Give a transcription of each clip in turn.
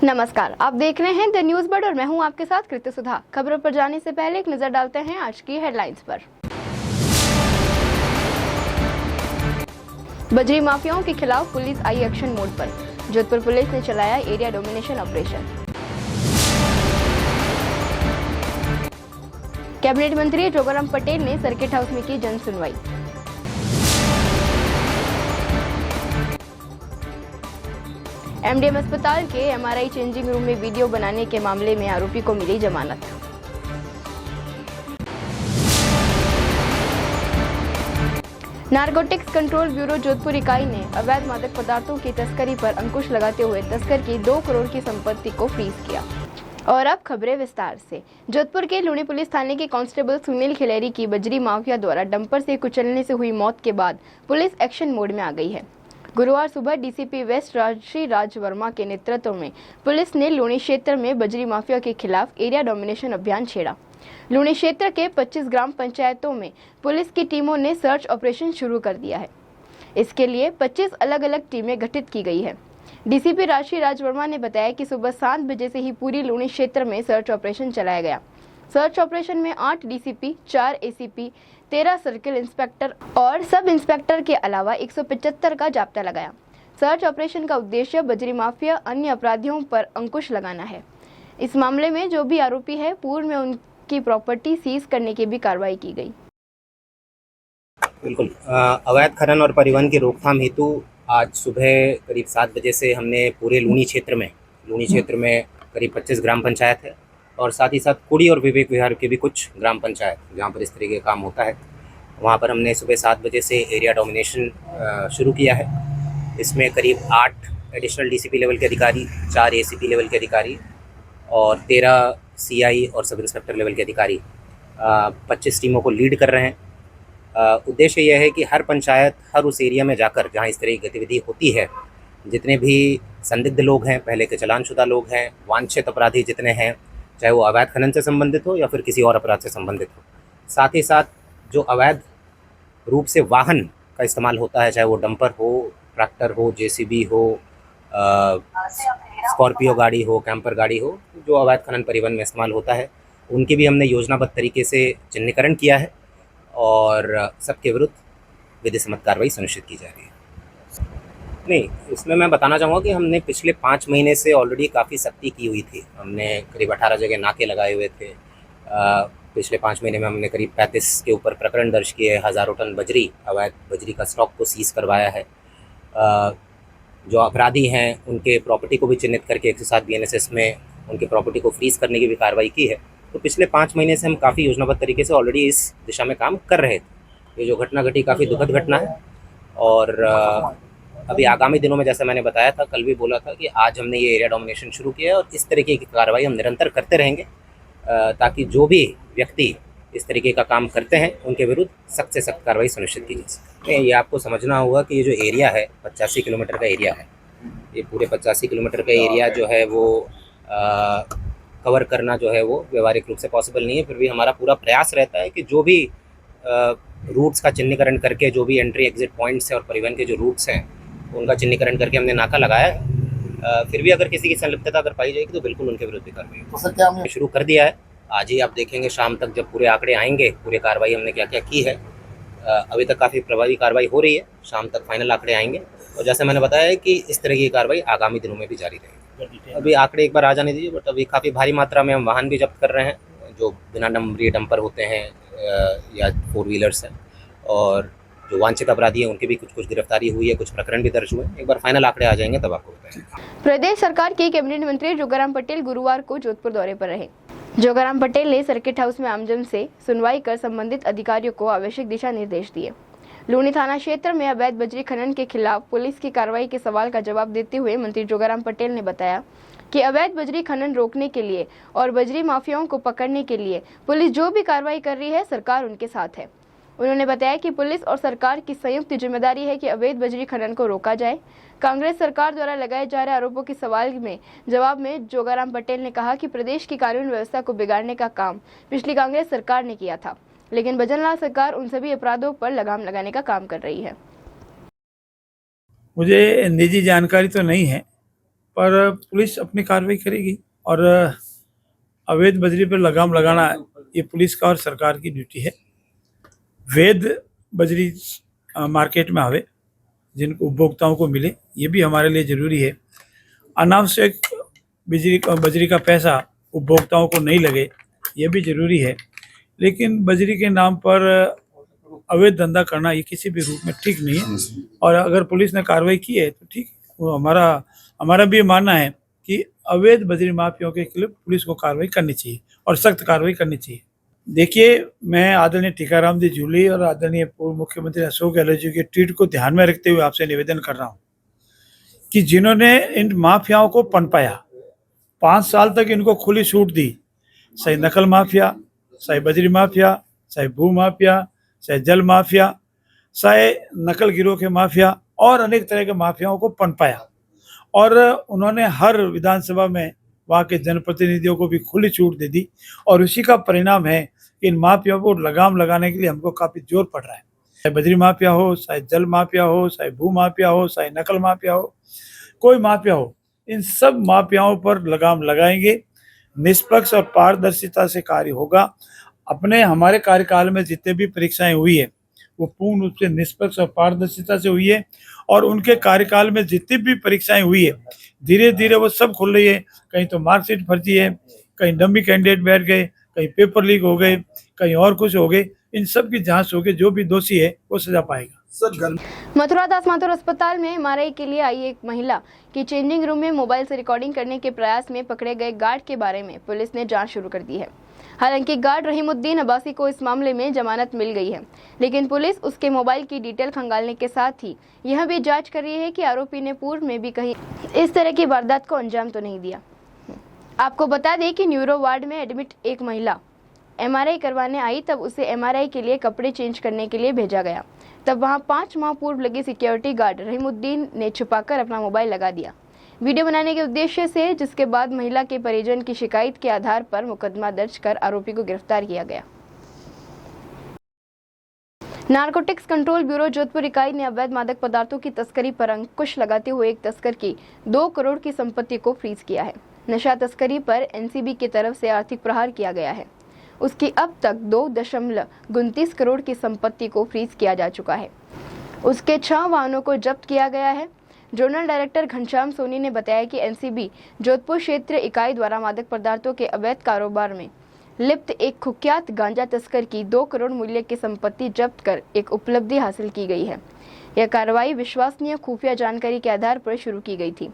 नमस्कार, आप देख रहे हैं द न्यूज बर्ड और मैं हूं आपके साथ कृति सुधा। खबरों पर जाने से पहले एक नजर डालते हैं आज की हेडलाइंस पर। बजरी माफियाओं के खिलाफ पुलिस आई एक्शन मोड पर। जोधपुर पुलिस ने चलाया एरिया डोमिनेशन ऑपरेशन। कैबिनेट मंत्री जोगाराम पटेल ने सर्किट हाउस में की जन सुनवाई। एमडीएम अस्पताल के एमआरआई चेंजिंग रूम में वीडियो बनाने के मामले में आरोपी को मिली जमानत। नारकोटिक्स कंट्रोल ब्यूरो जोधपुर इकाई ने अवैध मादक पदार्थों की तस्करी पर अंकुश लगाते हुए तस्कर की 2 करोड़ की संपत्ति को फ्रीज किया। और अब खबरें विस्तार से। जोधपुर के लूणी पुलिस थाने के कांस्टेबल सुनील खिलेरी की बजरी माफिया द्वारा डंपर से कुचलने से हुई मौत के बाद पुलिस एक्शन मोड में आ गई है। गुरुवार सुबह डीसीपी वेस्ट राजश्री राज वर्मा के नेतृत्व में पुलिस ने लूणी क्षेत्र में बजरी माफिया के खिलाफ एरिया डोमिनेशन अभियान छेड़ा। लूणी क्षेत्र के 25 ग्राम पंचायतों में पुलिस की टीमों ने सर्च ऑपरेशन शुरू कर दिया है। इसके लिए 25 अलग अलग टीमें गठित की गई है। डीसीपी राजश्री राज वर्मा ने बताया कि सुबह 7 बजे से ही पूरी लूणी क्षेत्र में सर्च ऑपरेशन चलाया गया। सर्च ऑपरेशन में 8 डीसीपी, 4 एसीपी, 13 सर्किल इंस्पेक्टर और सब इंस्पेक्टर के अलावा 175 का जाब्ता लगाया। सर्च ऑपरेशन का उद्देश्य बजरी माफिया अन्य अपराधियों पर अंकुश लगाना है। इस मामले में जो भी आरोपी है, पूर्व में उनकी प्रॉपर्टी सीज करने की भी कार्रवाई की गई। बिल्कुल, अवैध खनन और परिवहन की रोकथाम हेतु आज सुबह करीब 7 बजे से हमने पूरे लूणी क्षेत्र में करीब 25 ग्राम पंचायत है और साथ ही साथ कुड़ी और विवेक विहार के भी कुछ ग्राम पंचायत जहाँ पर इस तरीके का काम होता है, वहाँ पर हमने सुबह 7 बजे से एरिया डोमिनेशन शुरू किया है। इसमें करीब 8 एडिशनल डीसीपी लेवल के अधिकारी, 4 एसीपी लेवल के अधिकारी और 13 सीआई और सब इंस्पेक्टर लेवल के अधिकारी 25 टीमों को लीड कर रहे हैं। उद्देश्य यह है कि हर पंचायत, हर उस एरिया में जाकर जहाँ इस तरह की गतिविधि होती है, जितने भी संदिग्ध लोग हैं, पहले के चालानशुदा लोग हैं, वांछित अपराधी जितने हैं, चाहे वो अवैध खनन से संबंधित हो या फिर किसी और अपराध से संबंधित हो, साथ ही साथ जो अवैध रूप से वाहन का इस्तेमाल होता है, चाहे वो डंपर हो, ट्रैक्टर हो, जेसीबी हो, स्कॉर्पियो गाड़ी हो, कैंपर गाड़ी हो, जो अवैध खनन परिवहन में इस्तेमाल होता है, उनकी भी हमने योजनाबद्ध तरीके से चिन्हीकरण किया है और सबके विरुद्ध विधि सम्मत कार्रवाई सुनिश्चित की जा रही है। नहीं, इसमें मैं बताना चाहूँगा कि हमने पिछले 5 महीने से ऑलरेडी काफ़ी सख्ती की हुई थी। हमने करीब 18 जगह नाके लगाए हुए थे। पिछले 5 महीने में हमने करीब 35 के ऊपर प्रकरण दर्ज किए, हज़ारों टन बजरी, अवैध बजरी का स्टॉक को सीज़ करवाया है। जो अपराधी हैं उनके प्रॉपर्टी को भी चिन्हित करके 107 BNSS में उनकी प्रॉपर्टी को फ्रीज़ करने की भी कार्रवाई की है। तो पिछले 5 महीने से हम काफ़ी योजनाबद्ध तरीके से ऑलरेडी इस दिशा में काम कर रहे थे। ये जो घटना घटी काफ़ी दुखद घटना है और अभी आगामी दिनों में, जैसे मैंने बताया था, कल भी बोला था कि आज हमने ये एरिया डोमिनेशन शुरू किया है और इस तरीके की कार्रवाई हम निरंतर करते रहेंगे ताकि जो भी व्यक्ति इस तरीके का काम करते हैं उनके विरुद्ध सख्त से सख्त कार्रवाई सुनिश्चित की जा सके। ये आपको समझना होगा कि ये जो एरिया है 85 किलोमीटर का एरिया है। ये पूरे 85 किलोमीटर का एरिया जो है वो कवर करना जो है वो व्यवहारिक रूप से पॉसिबल नहीं है। फिर भी हमारा पूरा प्रयास रहता है कि जो भी रूट्स का चिन्हीकरण करके, जो भी एंट्री एग्जिट पॉइंट्स हैं और परिवहन के जो रूट्स हैं उनका चिन्हीकरण करके हमने नाका लगाया है। फिर भी अगर किसी की संलिप्तता अगर पाई जाएगी तो बिल्कुल उनके विरुद्ध कार्रवाई तो सर क्या हमने शुरू कर दिया है। आज ही आप देखेंगे शाम तक जब पूरे आंकड़े आएंगे, पूरे कार्रवाई हमने क्या क्या की है। अभी तक काफ़ी प्रभावी कार्रवाई हो रही है, शाम तक फाइनल आंकड़े आएंगे और जैसे मैंने बताया है कि इस तरह की कार्रवाई आगामी दिनों में भी जारी रहेगी। अभी आंकड़े एक बार आ जाने दीजिए, बट अभी काफ़ी भारी मात्रा में हम वाहन भी जब्त कर रहे हैं, जो बिना नंबरी डंपर होते हैं या 4 व्हीलर्स हैं, और जो वांछित अपराधी हैं उनकी भी कुछ गिरफ्तारी हुई है, कुछ प्रकरण भी दर्ज हुए हैं। एक बार फाइनल आंकड़े आ जाएंगे तब आपको बताएंगे। प्रदेश सरकार के कैबिनेट मंत्री जोगाराम पटेल गुरुवार को जोधपुर दौरे पर रहे। जोगाराम पटेल ने सर्किट हाउस में आमजन से सुनवाई कर संबंधित अधिकारियों को आवश्यक दिशा निर्देश दिए। लूणी थाना क्षेत्र में अवैध बजरी खनन के खिलाफ पुलिस की कार्रवाई के सवाल का जवाब देते हुए मंत्री जोगाराम पटेल ने बताया कि अवैध बजरी खनन रोकने के लिए और बजरी माफियाओं को पकड़ने के लिए पुलिस जो भी कार्रवाई कर रही है, सरकार उनके साथ है। उन्होंने बताया कि पुलिस और सरकार की संयुक्त जिम्मेदारी है कि अवैध बजरी खनन को रोका जाए। कांग्रेस सरकार द्वारा लगाए जा रहे आरोपों के सवाल में जवाब में जोगाराम पटेल ने कहा कि प्रदेश की कानून व्यवस्था को बिगाड़ने का काम पिछली कांग्रेस सरकार ने किया था, लेकिन भजनलाल सरकार उन सभी अपराधों पर लगाम लगाने का काम कर रही है। मुझे निजी जानकारी तो नहीं है, पर पुलिस अपनी कार्रवाई करेगी। और अवैध बजरी पर लगाम लगाना ये पुलिस का और सरकार की ड्यूटी है। वैध बजरी मार्केट में आवे, जिनको उपभोक्ताओं को मिले, ये भी हमारे लिए ज़रूरी है। अनावश्यक बजरी का पैसा उपभोक्ताओं को नहीं लगे, ये भी ज़रूरी है। लेकिन बजरी के नाम पर अवैध धंधा करना ये किसी भी रूप में ठीक नहीं है। और अगर पुलिस ने कार्रवाई की है तो ठीक, वो हमारा भी मानना है कि अवैध बजरी माफियाओं के खिलाफ पुलिस को कार्रवाई करनी चाहिए और सख्त कार्रवाई करनी चाहिए। देखिए, मैं आदरणीय टीकाराम जी जूली और आदरणीय पूर्व मुख्यमंत्री अशोक गहलोत जी के ट्वीट को ध्यान में रखते हुए आपसे निवेदन कर रहा हूँ कि जिन्होंने इन माफियाओं को पनपाया, 5 साल तक इनको खुली छूट दी, चाहे नकल माफिया, चाहे बजरी माफिया, चाहे भू माफिया, चाहे जल माफिया, चाहे नकल गिरोह के माफिया और अनेक तरह के माफियाओं को पनपाया। और उन्होंने हर विधानसभा में वहाँ के जनप्रतिनिधियों को भी खुली छूट दे दी। और उसी का परिणाम है कि इन माफियाओं को लगाम लगाने के लिए हमको काफ़ी जोर पड़ रहा है। चाहे बजरी माफिया हो, चाहे जल माफिया हो, चाहे भू माफिया हो, चाहे नकल माफिया हो, कोई माफिया हो, इन सब माफियाओं पर लगाम लगाएंगे। निष्पक्ष और पारदर्शिता से कार्य होगा। हमारे कार्यकाल में जितने भी परीक्षाएं हुई है वो पूर्ण रूप से निष्पक्ष और पारदर्शिता से हुई है। और उनके कार्यकाल में जितनी भी परीक्षाएं हुई है, धीरे धीरे वो सब खुल रही है। कहीं तो मार्कशीट फर्जी है, कहीं डमी कैंडिडेट बैठ गए, कहीं पेपर लीक हो गए, कहीं और कुछ हो गए। इन सब की जांच होगी, जो भी दोषी है वो सजा पाएगा। मथुरा दास माथुर अस्पताल में एमआरआई के लिए आई एक महिला की चेंजिंग रूम में मोबाइल से रिकॉर्डिंग करने के प्रयास में पकड़े गए गार्ड के बारे में पुलिस ने जांच शुरू कर दी है। हालांकि गार्ड रहीमुद्दीन अब्बासी को इस मामले में जमानत मिल गई है, लेकिन पुलिस उसके मोबाइल की डिटेल खंगालने के साथ ही यह भी जांच कर रही है कि आरोपी ने पूर्व में भी कहीं इस तरह की वारदात को अंजाम तो नहीं दिया। आपको बता दें कि न्यूरो वार्ड में एडमिट एक महिला एमआरआई करवाने आई, तब उसे एमआरआई के लिए कपड़े चेंज करने के लिए भेजा गया। तब वहां 5 माह पूर्व लगे सिक्योरिटी गार्ड रहीमुद्दीन ने छुपाकर अपना मोबाइल लगा दिया वीडियो बनाने के उद्देश्य से, जिसके बाद महिला के परिजन की शिकायत के आधार पर मुकदमा दर्ज कर आरोपी को गिरफ्तार किया गया। नारकोटिक्स कंट्रोल ब्यूरो जोधपुर इकाई ने अवैध मादक पदार्थों की तस्करी पर अंकुश लगाते हुए एक तस्कर की 2 करोड़ की संपत्ति को फ्रीज किया है। नशा तस्करी पर एनसीबी की तरफ से आर्थिक प्रहार किया गया है। उसकी अब तक 2.29 करोड़ की संपत्ति को फ्रीज किया जा चुका है। उसके 6 वाहनों को जब्त किया गया है। जोनल डायरेक्टर घनश्याम सोनी ने बताया कि एनसीबी जोधपुर क्षेत्र इकाई द्वारा मादक पदार्थों के अवैध कारोबार में लिप्त एक कुख्यात गांजा तस्कर की 2 करोड़ मूल्य की संपत्ति जब्त कर एक उपलब्धि हासिल की गई है। यह कार्रवाई विश्वसनीय खुफिया जानकारी के आधार पर शुरू की गई थी।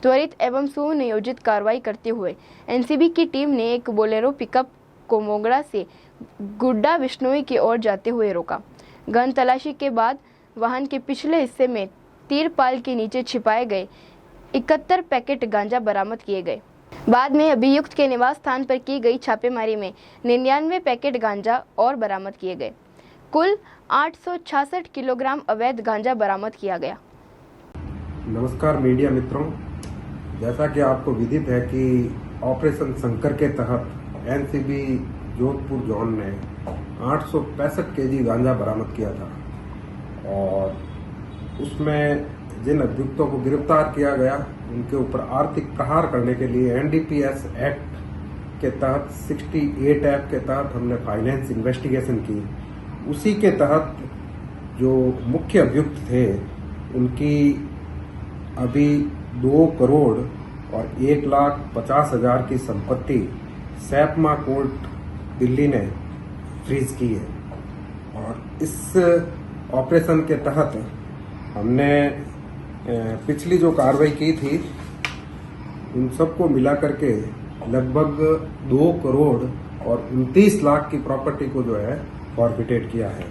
त्वरित एवं सुनियोजित कार्रवाई करते हुए एनसीबी की टीम ने एक बोलेरो पिकअप को मोगड़ा से गुड्डा विश्नोई की ओर जाते हुए रोका। गहन तलाशी के बाद वाहन के पिछले हिस्से में तिरपाल के नीचे छिपाए गए 71 पैकेट गांजा बरामद किए गए। बाद में अभियुक्त के निवास स्थान पर की गई छापेमारी में 99 पैकेट गांजा और बरामद किए गए। कुल 866 किलोग्राम अवैध गांजा बरामद किया गया। नमस्कार मीडिया मित्रों, जैसा कि आपको विदित है कि ऑपरेशन शंकर के तहत एनसीबी जोधपुर जोन ने 865 केजी गांजा बरामद किया था और उसमें जिन अभियुक्तों को गिरफ्तार किया गया उनके ऊपर आर्थिक प्रहार करने के लिए एनडीपीएस एक्ट के तहत 68 एक्ट के तहत हमने फाइनेंस इन्वेस्टिगेशन की। उसी के तहत जो मुख्य अभियुक्त थे उनकी अभी 2 करोड़ और 1,50,000 की संपत्ति सैपमा कोर्ट दिल्ली ने फ्रीज की है। और इस ऑपरेशन के तहत हमने पिछली जो कार्रवाई की थी उन सबको मिला करके लगभग 2 करोड़ और 29 लाख की प्रॉपर्टी को जो है फॉरफिटेड किया है।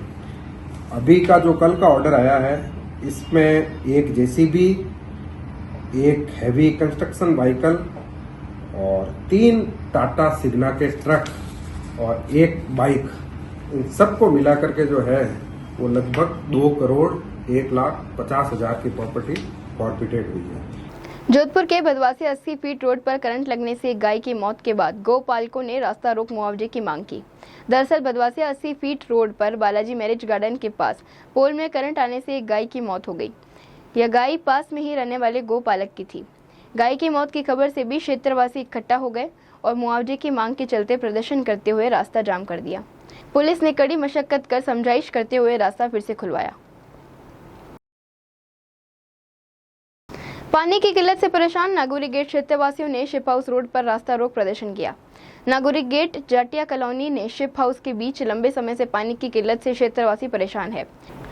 अभी का जो कल का ऑर्डर आया है इसमें एक जेसीबी, एक हैवी कंस्ट्रक्शन व्हीकल और 3 टाटा सिग्ना के ट्रक और 1 बाइक, इन सबको मिला करके जो है वो लगभग 2 करोड़ 1,50,000 की प्रॉपर्टी फॉरफिटेड हुई है। जोधपुर के बदवासी 80 फीट रोड पर करंट लगने से एक गाय की मौत के बाद गौपालकों ने रास्ता रोक मुआवजे की मांग की। दरअसल बदवासी 80 फीट रोड पर बालाजी मैरिज गार्डन के पास पोल में करंट आने से एक गाय की मौत हो गई। यह गाय पास में ही रहने वाले गौपालक की थी। गाय की मौत की खबर से भी क्षेत्रवासी इकट्ठा हो गए और मुआवजे की मांग के चलते प्रदर्शन करते हुए रास्ता जाम कर दिया। पुलिस ने कड़ी मशक्कत कर समझाइश करते हुए रास्ता फिर से खुलवाया। पानी की किल्लत से परेशान नागौरी गेट क्षेत्रवासियों ने शिप हाउस रोड पर रास्ता रोक प्रदर्शन किया। नागौरी गेट जाटिया कॉलोनी ने शिप हाउस के बीच लंबे समय से पानी की किल्लत से क्षेत्रवासी परेशान है।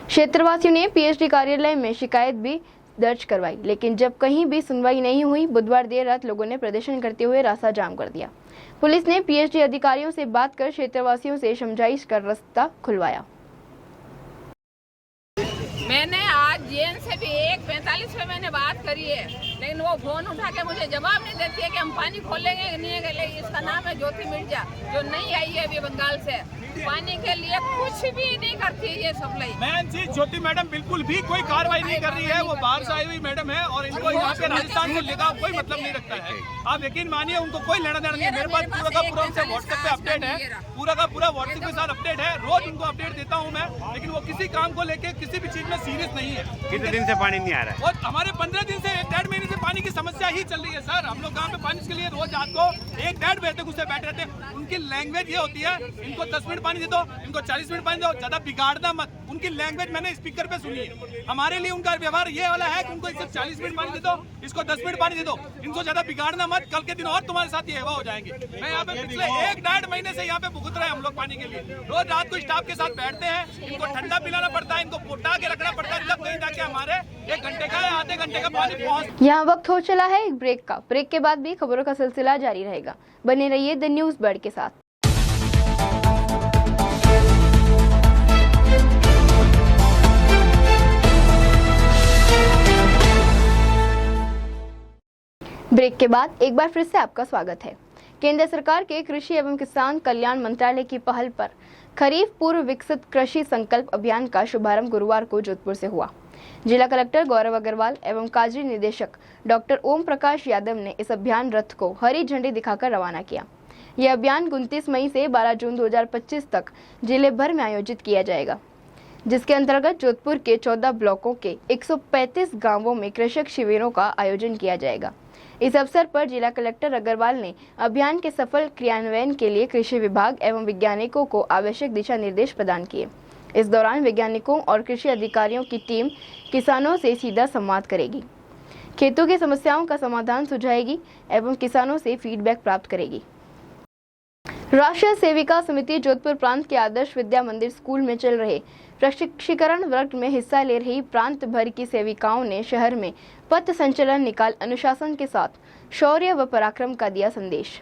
क्षेत्रवासियों ने पीएचडी कार्यालय में शिकायत भी दर्ज करवाई, लेकिन जब कहीं भी सुनवाई नहीं हुई, बुधवार देर रात लोगों ने प्रदर्शन करते हुए रास्ता जाम कर दिया। पुलिस ने पीएचडी अधिकारियों से बात कर क्षेत्रवासियों से समझाइश कर रास्ता खुलवाया। मैंने आज जेएन से भी 1:45 पे मैंने बात करी है, लेकिन वो फोन उठा के मुझे जवाब नहीं देती है कि हम पानी खोलेंगे नहीं है। इसका नाम है ज्योति मिर्जा, जो नहीं आई है अभी बंगाल से। पानी के लिए कुछ भी नहीं करती है ये सप्लाई। मैम जी, ज्योति मैडम बिल्कुल भी कोई कार्रवाई नहीं कर रही है। वो बाहर से आई हुई मैडम है और इनको यहाँ पे राजस्थान को लेकर कोई मतलब नहीं रखता है। आप यकीन मानिए, उनको कोई लेना देना नहीं है। मेरे पास पूरा का पूरा उनसे व्हाट्सएप पे अपडेट है, पूरा का पूरा व्हाट्सएप के साथ अपडेट है। रोज उनको अपडेट देता हूँ मैं, लेकिन वो किसी काम को लेके किसी भी चीज में सीरियस नहीं है। कितने दिन से पानी नहीं आ रहा है? और हमारे 15 दिन से 1.5 महीने से पानी की समस्या ही चल रही है सर। हम लोग गाँव में पानी के लिए रोज रात को 1-1.5 बजे तक उससे बैठे रहते हैं। उनकी लैंग्वेज ये होती है, इनको 10 मिनट पानी दे दो, इनको 40 मिनट पानी दो, ज्यादा बिगाड़ना मत। उनकी लैंग्वेज मैंने स्पीकर पे सुनी है। हमारे लिए उनका व्यवहार ये वाला है कि उनको सिर्फ 40 मिनट पानी दे दो, इसको 10 मिनट पानी दे दो, इनको ज्यादा बिगाड़ना मत। कल के दिन और तुम्हारे साथ ये हो जाएंगे। मैं यहाँ पे पिछले 1-1.5 महीने से यहाँ पे भुगत रहे हैं हम लोग पानी के लिए। रोज रात को स्टाफ के साथ बैठते हैं, इनको ठंडा पिलाना पड़ता है, इनको पोटा के रखना पड़ता है, जब कहीं जाके हमारे 1 घंटे का या आधे घंटे का पानी पहुँच। यहाँ वक्त हो चला है एक ब्रेक का। ब्रेक के बाद भी खबरों का सिलसिला जारी रहेगा। बने रहिए द न्यूज बर्ड के साथ। ब्रेक के बाद एक बार फिर से आपका स्वागत है। केंद्र सरकार के कृषि एवं किसान कल्याण मंत्रालय की पहल पर खरीफ पूर्व विकसित कृषि संकल्प अभियान का शुभारंभ गुरुवार को जोधपुर से हुआ। जिला कलेक्टर गौरव अग्रवाल एवं काजी निदेशक डॉक्टर ओम प्रकाश यादव ने इस अभियान रथ को हरी झंडी दिखाकर रवाना किया। यह अभियान 29 मई से 12 जून 2025 तक जिले भर में आयोजित किया जाएगा, जिसके अंतर्गत जोधपुर के 14 ब्लॉकों के 135 गांवों में कृषक शिविरों का आयोजन किया जाएगा। इस अवसर पर जिला कलेक्टर अग्रवाल ने अभियान के सफल क्रियान्वयन के लिए कृषि विभाग एवं वैज्ञानिकों को आवश्यक दिशा निर्देश प्रदान किए। इस दौरान वैज्ञानिकों और कृषि अधिकारियों की टीम किसानों से सीधा संवाद करेगी, खेतों की समस्याओं का समाधान सुझाएगी एवं किसानों से फीडबैक प्राप्त करेगी। राष्ट्रीय सेविका समिति जोधपुर प्रांत के आदर्श विद्या मंदिर स्कूल में चल रहे प्रशिक्षीकरण वर्ग में हिस्सा ले रही प्रांत भर की सेविकाओं ने शहर में पथ संचलन निकाल अनुशासन के साथ शौर्य व पराक्रम का दिया संदेश।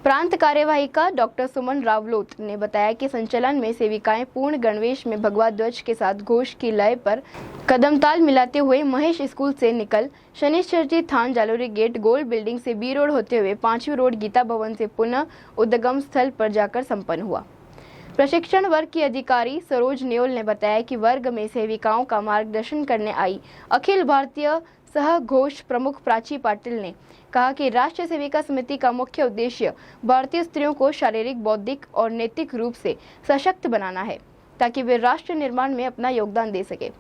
प्रांत कार्यवाहिका डॉक्टर सुमन रावलोत ने बताया कि संचलन में सेविकाएं पूर्ण गणवेश में भगवा ध्वज के साथ घोष की लय पर कदम ताल मिलाते हुए महेश स्कूल से निकल शनिश्चर जी थान जालोरी गेट गोल्ड बिल्डिंग से बी रोड होते हुए 5वीं रोड गीता भवन से पुनः उद्गम स्थल पर जाकर संपन्न हुआ। प्रशिक्षण वर्ग की अधिकारी सरोज न्योल ने बताया कि वर्ग में सेविकाओं का मार्गदर्शन करने आई अखिल भारतीय सह घोष प्रमुख प्राची पाटिल ने कहा कि राष्ट्रीय सेविका समिति का मुख्य उद्देश्य भारतीय स्त्रियों को शारीरिक, बौद्धिक और नैतिक रूप से सशक्त बनाना है, ताकि वे राष्ट्र निर्माण में अपना योगदान दे सके।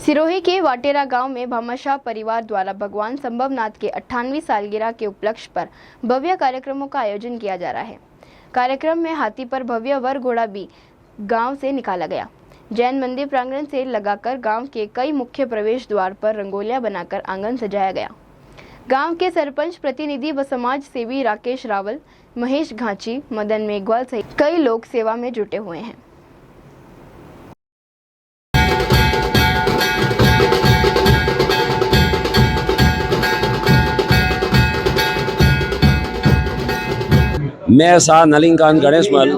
सिरोही के वाटेरा गांव में भामाशाह परिवार द्वारा भगवान संभवनाथ के 98वीं सालगिरह के उपलक्ष्य पर भव्य कार्यक्रमों का आयोजन किया जा रहा है। कार्यक्रम में हाथी पर भव्य वर घोड़ा भी गांव से निकाला गया। जैन मंदिर प्रांगण से लगाकर गांव के कई मुख्य प्रवेश द्वार पर रंगोलियां बनाकर आंगन सजाया गया। गांव के सरपंच प्रतिनिधि व समाज सेवी राकेश रावल, महेश घाची, मदन मेघवाल सहित कई लोग सेवा में जुटे हुए हैं। मैं शाह नलिनकांत गणेशमल।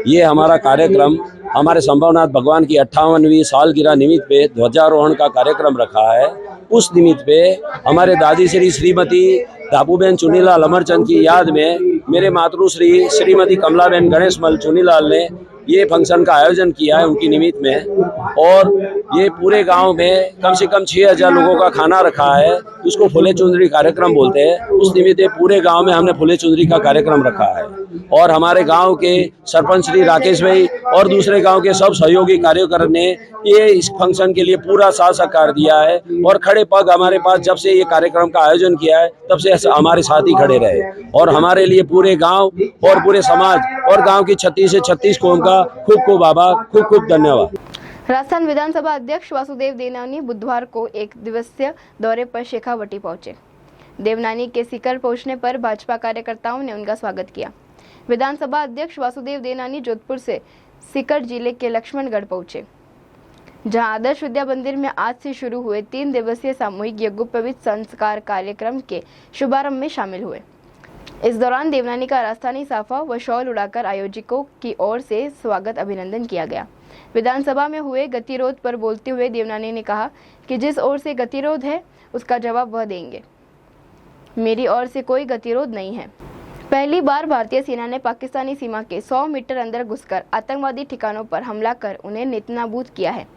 ये हमारा कार्यक्रम हमारे संभवनाथ भगवान की 58वीं सालगिरह निमित्त पे ध्वजारोहण का कार्यक्रम रखा है। उस निमित्त पे हमारे दादी श्रीमती धापूबेन चुनीलाल अमरचंद की याद में मेरे मातृश्री श्रीमती कमलाबेन गणेशमल चुनीलाल ने ये फंक्शन का आयोजन किया है उनकी निमित्त में। और ये पूरे गांव में कम से कम 6000 लोगों का खाना रखा है, उसको फुले चुंदरी कार्यक्रम बोलते हैं। उस निमित्त पूरे गांव में हमने फुले चुंदरी का कार्यक्रम रखा है और हमारे गांव के सरपंच श्री राकेश भाई और दूसरे गांव के सब सहयोगी कार्यकर्ता ने ये इस फंक्शन के लिए पूरा साथ सहकार दिया है और खड़े पग हमारे पास जब से ये कार्यक्रम का आयोजन किया है तब से हमारे साथ ही खड़े रहे और हमारे लिए पूरे गांव और पूरे समाज और गांव की 36 से 36 कौम का खूब खूब आभार, खूब खूब धन्यवाद। राजस्थान विधानसभा अध्यक्ष वासुदेव देवनानी बुधवार को एक दिवसीय दौरे पर शेखावटी पहुंचे। देवनानी के सीकर पहुंचने पर भाजपा कार्यकर्ताओं ने उनका स्वागत किया। विधानसभा अध्यक्ष वासुदेव देवनानी जोधपुर से सीकर जिले के लक्ष्मणगढ़ पहुंचे, जहां आदर्श विद्या मंदिर में आज से शुरू हुए 3 दिवसीय सामूहिक यज्ञोपवीत संस्कार कार्यक्रम के शुभारंभ में शामिल हुए। इस दौरान देवनानी का राजस्थानी साफा व शॉल उड़ाकर आयोजकों की ओर से स्वागत अभिनंदन किया गया। विधानसभा में हुए गतिरोध पर बोलते हुए देवनानी ने कहा कि जिस ओर से गतिरोध है उसका जवाब वह देंगे। मेरी ओर से कोई गतिरोध नहीं है। पहली बार भारतीय सेना ने पाकिस्तानी सीमा के 100 मीटर अंदर घुसकर आतंकवादी ठिकानों पर हमला कर उन्हें नेस्तनाबूद किया है।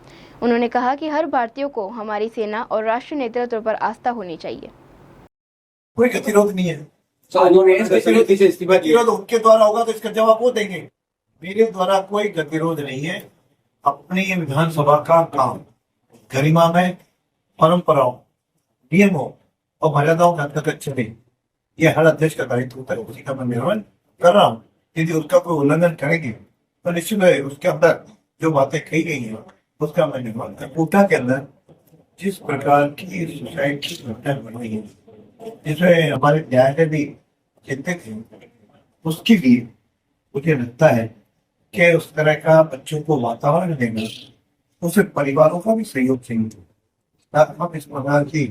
उन्होंने कहा कि हर भारतीय को हमारी सेना और राष्ट्रीय नेतृत्व पर आस्था होनी चाहिए। कोई गतिरोध नहीं है। गतिरोध उनके द्वारा होगा तो इसका जवाब वो देंगे। मेरे द्वारा कोई गतिरोध नहीं है। अपनी विधानसभा का काम गरिमा में परंपराओं, नियमों और मर्यादाओं के अंतर्गत चले, ये हर अध्यक्ष का दायित्व होता है। उसी का मैं निर्वहन कर रहा हूँ। यदि उसका कोई उल्लंघन करेंगे तो निश्चित है उसके अंदर जो बातें कही गई हैं उसका मैं निर्वहन कर। कोटा के अंदर जिस प्रकार की सोसाइटी घटना बन रही है, जिसमें हमारे न्यायालय भी चिंतित है, उसके लिए मुझे लगता है कि उस तरह का बच्चों को वातावरण देना, उसे परिवारों का भी सहयोग चाहिए। हम इस प्रकार की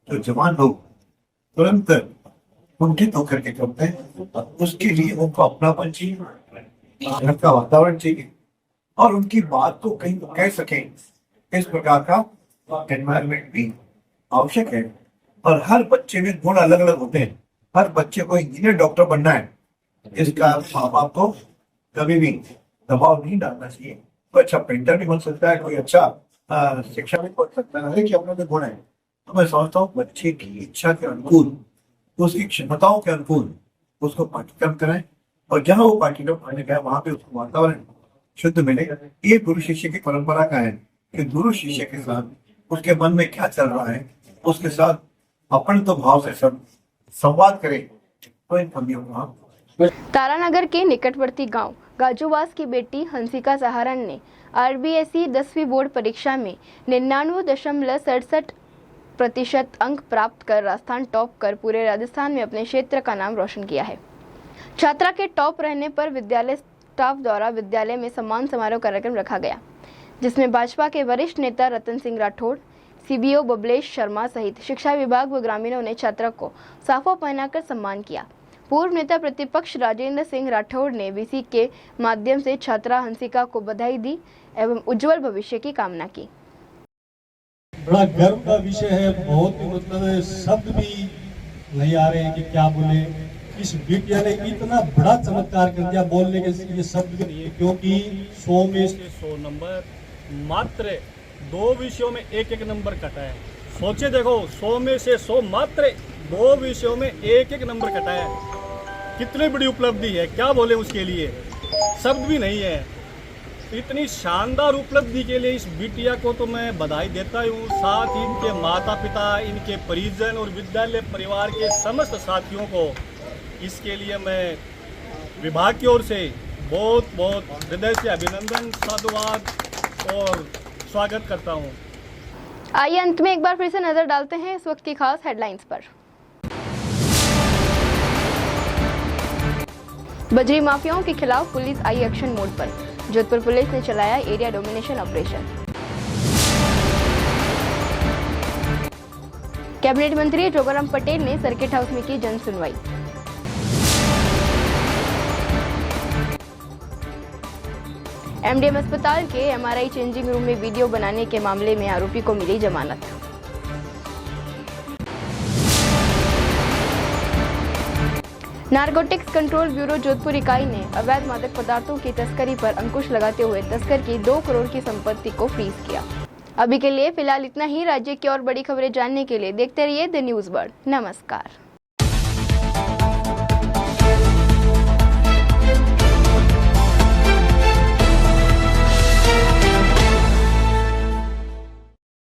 जो जवान लोग तुरंत कुंठित होकर के करते हैं, उसके लिए उनको अपनापन चाहिए, घर का वातावरण चाहिए और उनकी बात को कहीं कह सकें। इस प्रकार का एनवायरमेंट भी आवश्यक है। और हर बच्चे में गुण अलग अलग होते हैं। हर बच्चे को इंजीनियर, डॉक्टर बनना है, इसका माँ बाप को कभी भी दबाव नहीं डालना चाहिए। कोई अच्छा पेंटर भी बन सकता है, कोई अच्छा शिक्षा भी पढ़ सकता है, कि अपने गुण है। तो मैं समझता हूँ बच्चे की इच्छा के अनुकूल, उसकी क्षमताओं के अनुकूल उसको पाठ्यक्रम कराएं और जहाँ वो पाठ्यक्रम पढ़ने गया वहां पे उसको वातावरण शुद्ध मिलेगा। ये गुरु शिष्य की परंपरा का है कि गुरु शिष्य के साथ उसके मन में क्या चल रहा है उसके साथ अपन तो भाव से सब संवाद करें तो इन कमियों को। तारानगर के निकटवर्ती गांव गाजूवास की बेटी हंसिका सहारण ने RBSE 10वीं बोर्ड परीक्षा में 99.67% अंक प्राप्त कर राजस्थान टॉप कर पूरे राजस्थान में अपने क्षेत्र का नाम रोशन किया है। छात्रा के टॉप रहने पर विद्यालय स्टाफ द्वारा विद्यालय में सम्मान समारोह कार्यक्रम रखा गया, जिसमें भाजपा के वरिष्ठ नेता रतन सिंह राठौड़, CBO बबलेश शर्मा सहित शिक्षा विभाग व ग्रामीणों ने छात्रा को साफा पहनाकर सम्मान किया। पूर्व नेता प्रतिपक्ष राजेंद्र सिंह राठौड़ ने VC के माध्यम से छात्रा हंसिका को बधाई दी एवं उज्जवल भविष्य की कामना की। बड़ा गर्व का विषय है। बहुत मतलब शब्द भी नहीं आ रहे हैं कि क्या बोले। इस बिटिया ने इतना बड़ा चमत्कार कर दिया, बोलने के ये शब्द भी नहीं है, क्योंकि 100 में से 100 नंबर, मात्र 2 विषयों में 1-1 नंबर कटा है। सोचे देखो, 100 में से 100, मात्र 2 विषयों में 1-1 नंबर कटा है। कितनी बड़ी उपलब्धि है, क्या बोले उसके लिए, शब्द भी नहीं है। इतनी शानदार उपलब्धि के लिए इस बिटिया को तो मैं बधाई देता हूँ। साथ ही इनके माता पिता, इनके परिजन और विद्यालय परिवार के समस्त साथियों को इसके लिए मैं विभाग की ओर से बहुत बहुत हृदय से अभिनंदन, साधुवाद और स्वागत करता हूँ। आइए अंत में एक बार फिर से नजर डालते हैं इस वक्त की खास हेडलाइंस पर। बजरी माफियाओं के खिलाफ पुलिस आई एक्शन मोड पर। जोधपुर पुलिस ने चलाया एरिया डोमिनेशन ऑपरेशन। कैबिनेट मंत्री जोगाराम पटेल ने सर्किट हाउस में की जन सुनवाई। MDM अस्पताल के MRI चेंजिंग रूम में वीडियो बनाने के मामले में आरोपी को मिली जमानत। नारकोटिक्स कंट्रोल ब्यूरो जोधपुर इकाई ने अवैध मादक पदार्थों की तस्करी पर अंकुश लगाते हुए तस्कर की 2 करोड़ की संपत्ति को फ्रीज किया। अभी के लिए फिलहाल इतना ही। राज्य की और बड़ी खबरें जानने के लिए देखते रहिए द न्यूज़ बर्ड। नमस्कार।